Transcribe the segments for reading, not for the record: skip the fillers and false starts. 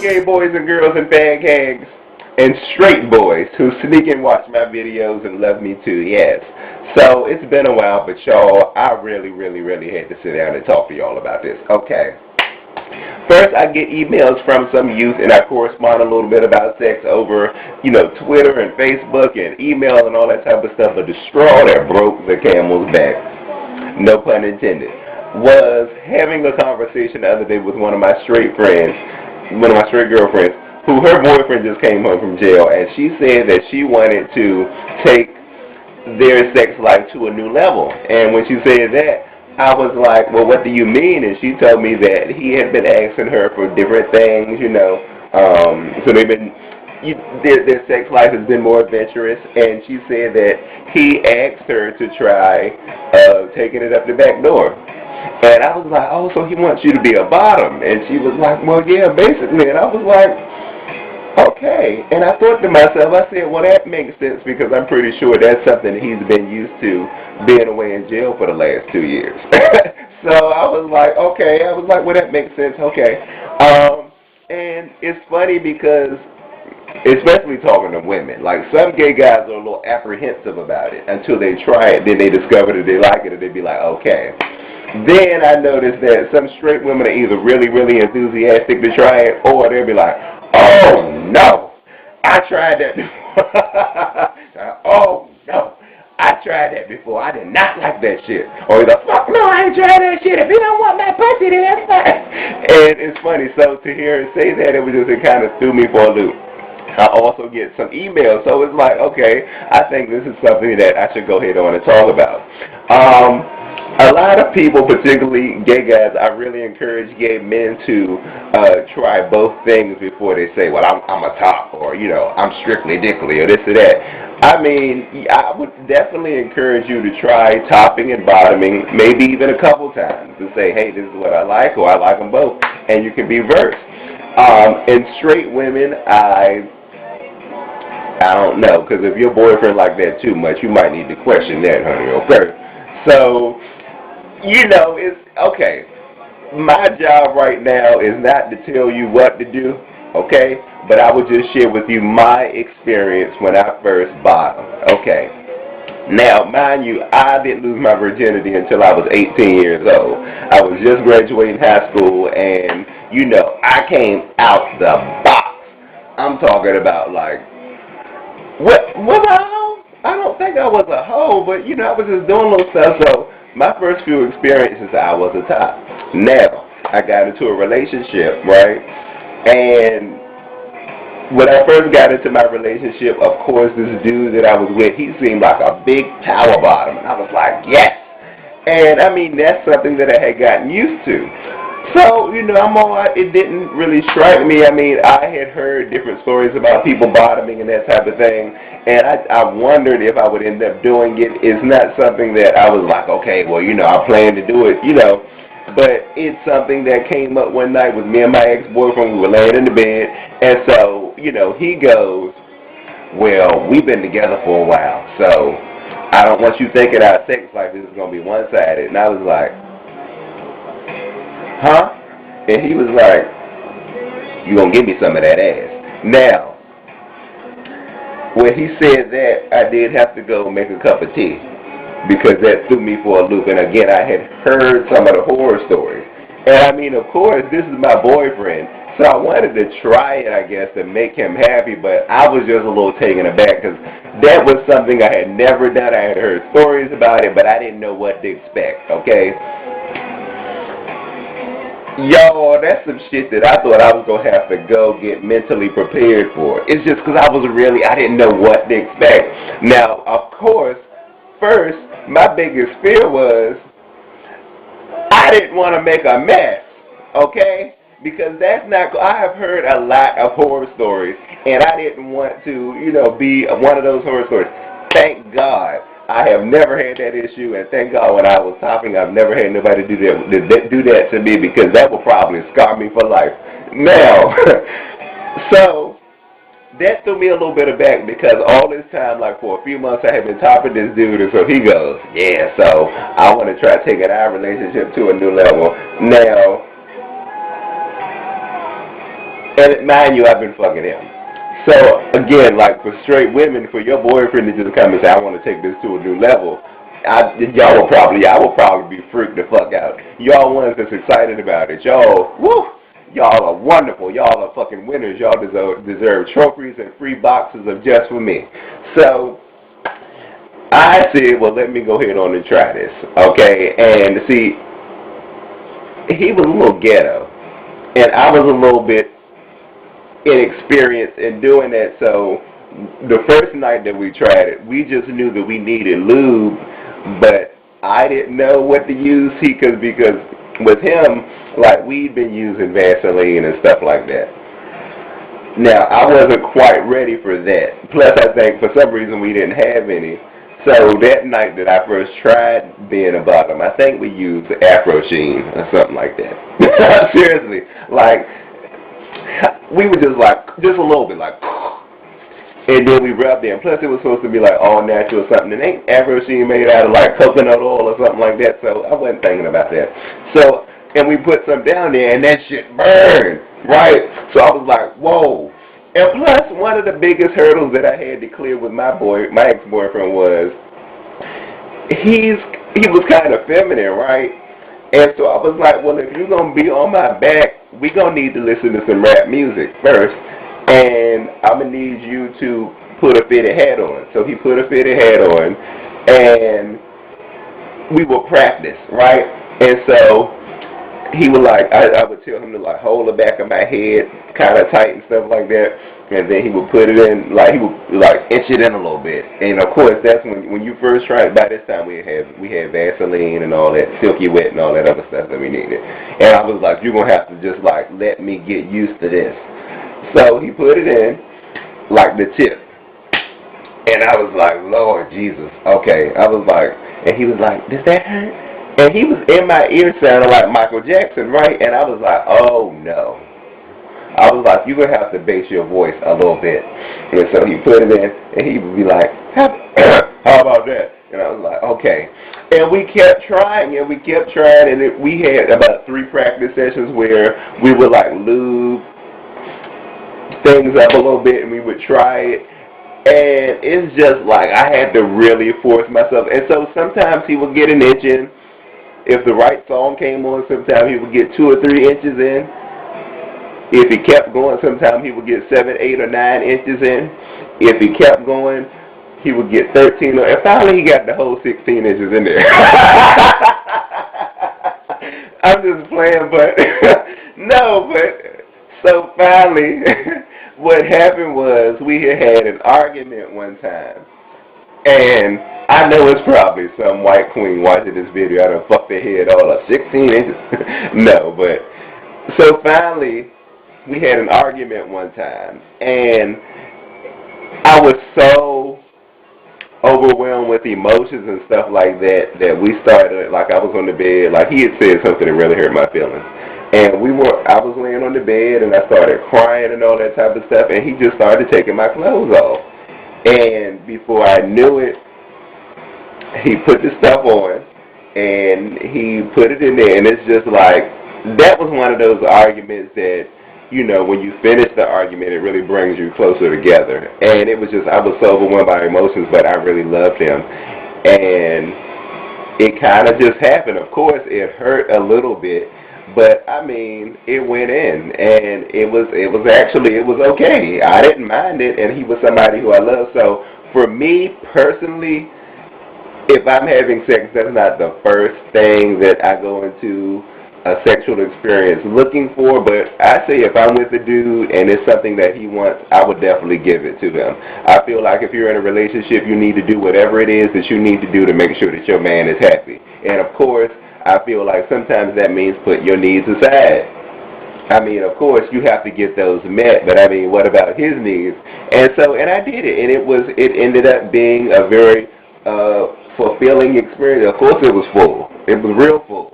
gay boys and girls and fag hags, and straight boys who sneak and watch my videos and love me too, yes. So it's been a while, but y'all, I really had to sit down and talk to y'all about this. Okay. First, I get emails from some youth, and I correspond a little bit about sex over, Twitter and Facebook and email and all that type of stuff. But the straw that broke the camel's back, no pun intended, was having a conversation the other day with one of my straight girlfriends, who her boyfriend just came home from jail, and she said that she wanted to take their sex life to a new level. And when she said that, I was like, well, what do you mean? And she told me that he had been asking her for different things, so they've been, their sex life has been more adventurous, and she said that he asked her to try taking it up the back door. And I was like, oh, so he wants you to be a bottom. And she was like, well, yeah, basically. And I was like, okay. And I thought to myself, I said, well, that makes sense because I'm pretty sure that's something he's been used to being away in jail for the last 2 years. So I was like, okay. I was like, well, that makes sense. Okay. And it's funny because, especially talking to women, like some gay guys are a little apprehensive about it until they try it. Then they discover that they like it and they be like, okay. Then I noticed that some straight women are either really enthusiastic to try it, or they'll be like, oh, no, I tried that before. Oh, no, I tried that before. I did not like that shit. Or the fuck, no, I ain't tried that shit. If you don't want my pussy, then that's fine. And it's funny, so to hear her say that, it kind of threw me for a loop. I also get some emails, so it's like, okay, I think this is something that I should go ahead on and talk about. A lot of people, particularly gay guys, I really encourage gay men to try both things before they say, well, I'm a top, or, I'm strictly dickly, or this or that. I mean, I would definitely encourage you to try topping and bottoming, maybe even a couple times, to say, hey, this is what I like, or I like them both, and you can be versed. And straight women, I don't know, because if your boyfriend like that too much, you might need to question that, honey, okay? So, it's, okay, my job right now is not to tell you what to do, okay? But I would just share with you my experience when I first bottomed, okay? Now, mind you, I didn't lose my virginity until I was 18 years old. I was just graduating high school, and, I came out the box. I'm talking about, like, was I a hoe? I don't think I was a hoe, but, I was just doing little stuff, so my first few experiences, I was a top. Now, I got into a relationship, right? And when I first got into my relationship, of course, this dude that I was with, he seemed like a big power bottom. And I was like, yes. And, I mean, that's something that I had gotten used to. So, it didn't really strike me. I mean, I had heard different stories about people bottoming and that type of thing, and I wondered if I would end up doing it. It's not something that I was like, okay, well, I plan to do it, but it's something that came up one night with me and my ex-boyfriend. We were laying in the bed, and so, he goes, well, we've been together for a while, so I don't want you thinking our sex life is going to be one-sided. And I was like, huh? And he was like, you gonna give me some of that ass. Now, when he said that, I did have to go make a cup of tea, because that threw me for a loop. And again, I had heard some of the horror stories. And I mean, of course, this is my boyfriend, so I wanted to try it, I guess, to make him happy, but I was just a little taken aback, because that was something I had never done. I had heard stories about it, but I didn't know what to expect, okay? Y'all, that's some shit that I thought I was going to have to go get mentally prepared for. It's just because I didn't know what to expect. Now, of course, first, my biggest fear was I didn't want to make a mess, okay? Because that's not, I have heard a lot of horror stories, and I didn't want to, be one of those horror stories. Thank God I have never had that issue, and thank God when I was topping, I've never had nobody do that to me, because that will probably scar me for life. Now, so that threw me a little bit aback, because all this time, like for a few months, I had been topping this dude, and so he goes, yeah, so I want to try taking our relationship to a new level. Now, And mind you, I've been fucking him. So again, like for straight women, for your boyfriend to just come and say, I want to take this to a new level, I will probably be freaked the fuck out. Y'all ones that's excited about it. Y'all are wonderful. Y'all are fucking winners. Y'all deserve trophies and free boxes of just for me. So I said, well, let me go ahead on and try this, okay? And see, he was a little ghetto, and I was a little bit inexperienced in doing that. So the first night that we tried it, we just knew that we needed lube, but I didn't know what to use because with him, like, we'd been using Vaseline and stuff like that. Now, I wasn't quite ready for that. Plus, I think for some reason we didn't have any. So that night that I first tried being a bottom, I think we used Afro Sheen or something like that. Seriously, like, we were just a little bit like, and then we rubbed it. And plus, it was supposed to be like all natural or something. And ain't Afro Sheen made out of like coconut oil or something like that? So I wasn't thinking about that. So, and we put some down there, and that shit burned, right? So I was like, whoa. And plus, one of the biggest hurdles that I had to clear with my ex-boyfriend was he was kind of feminine, right? And so I was like, well, if you're going to be on my back, we're going to need to listen to some rap music first. And I'm going to need you to put a fitted hat on. So he put a fitted hat on, and we would practice, right? And so he would like, I would tell him to like hold the back of my head kind of tight and stuff like that. And then he would put it in, like he would like inch it in a little bit. And of course, that's when you first tried it. By this time, we had Vaseline and all that, Silky Wet and all that other stuff that we needed. And I was like, you're going to have to just like let me get used to this. So he put it in, like the tip. And I was like, Lord Jesus, okay. I was like, and he was like, does that hurt? And he was in my ear sounding like Michael Jackson, right? And I was like, oh no. I was like, you're going to have to bass your voice a little bit. And so he put it in, and he would be like, how about that? And I was like, okay. And we kept trying, and we had about 3 practice sessions where we would like lube things up a little bit, and we would try it. And it's just like I had to really force myself. And so sometimes he would get an inch in. If the right song came on, sometimes he would get 2 or 3 inches in. If he kept going, sometimes he would get 7, 8, or 9 inches in. If he kept going, he would get 13. And finally, he got the whole 16 inches in there. I'm just playing, but no, but so finally, what happened was we had an argument one time. And I know it's probably some white queen watching this video. I done fucked their head all up. 16 inches. No, but so finally, we had an argument one time, and I was so overwhelmed with emotions and stuff like that we started, like I was on the bed, like he had said something that really hurt my feelings. And I was laying on the bed, and I started crying and all that type of stuff, and he just started taking my clothes off. And before I knew it, he put the stuff on, and he put it in there, and it's just like, that was one of those arguments that, you know, when you finish the argument, it really brings you closer together. And it was just, I was so overwhelmed by emotions, but I really loved him. And it kind of just happened. Of course, it hurt a little bit, but I mean, it went in, and it was okay. I didn't mind it, and he was somebody who I love. So for me personally, if I'm having sex, that's not the first thing that I go into a sexual experience looking for, but I say if I'm with a dude and it's something that he wants, I would definitely give it to him. I feel like if you're in a relationship, you need to do whatever it is that you need to do to make sure that your man is happy. And of course, I feel like sometimes that means put your needs aside. I mean, of course, you have to get those met, but I mean, what about his needs? And I did it, and it ended up being a very fulfilling experience. Of course, it was full. It was real full.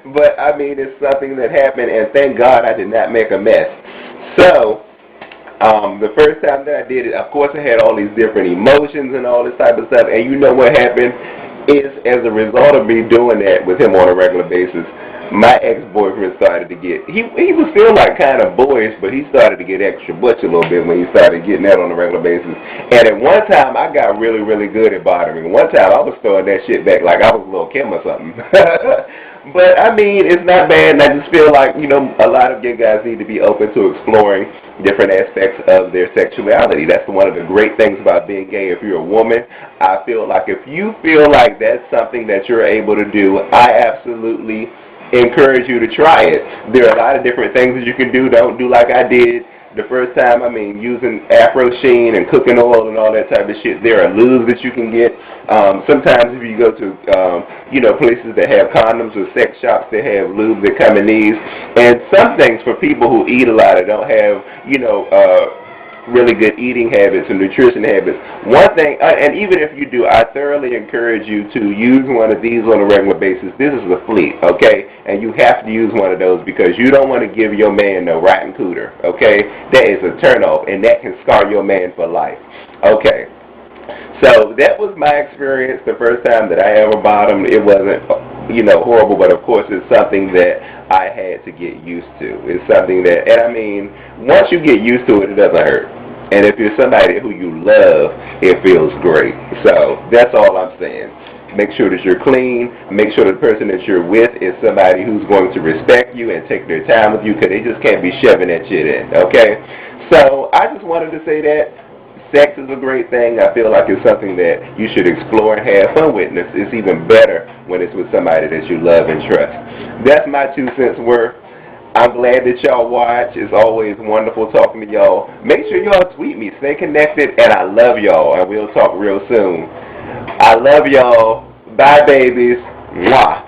But, I mean, it's something that happened, and thank God I did not make a mess. So, the first time that I did it, of course, I had all these different emotions and all this type of stuff, and you know what happened is, as a result of me doing that with him on a regular basis, my ex-boyfriend started to get, he was still like kind of boyish, but he started to get extra butch a little bit when he started getting that on a regular basis. And at one time, I got really, really good at bothering. One time, I was throwing that shit back like I was a little Kim or something. But, I mean, it's not bad, and I just feel like, you know, a lot of gay guys need to be open to exploring different aspects of their sexuality. That's one of the great things about being gay. If you're a woman, I feel like if you feel like that's something that you're able to do, I absolutely encourage you to try it. There are a lot of different things that you can do. Don't do like I did the first time. I mean, using Afro Sheen and cooking oil and all that type of shit. There are lubes that you can get. Sometimes if you go to, you know, places that have condoms or sex shops, they have lubes that come in these. And some things for people who eat a lot or don't have, you know, really good eating habits and nutrition habits. One thing, and even if you do, I thoroughly encourage you to use one of these on a regular basis. This is the Fleet, okay? And you have to use one of those because you don't want to give your man no rotten cooter, okay? That is a turnoff, and that can scar your man for life. Okay. So that was my experience the first time that I ever bottomed. It wasn't, you know, horrible, but of course it's something that I had to get used to. It's something that, and I mean, once you get used to it, it doesn't hurt. And if you're somebody who you love, it feels great. So that's all I'm saying. Make sure that you're clean. Make sure the person that you're with is somebody who's going to respect you and take their time with you, because they just can't be shoving that shit in, okay? So I just wanted to say that. Sex is a great thing. I feel like it's something that you should explore and have fun with. And it's even better when it's with somebody that you love and trust. That's my 2 cents worth. I'm glad that y'all watch. It's always wonderful talking to y'all. Make sure y'all tweet me. Stay connected. And I love y'all. And we'll talk real soon. I love y'all. Bye, babies. Mwah.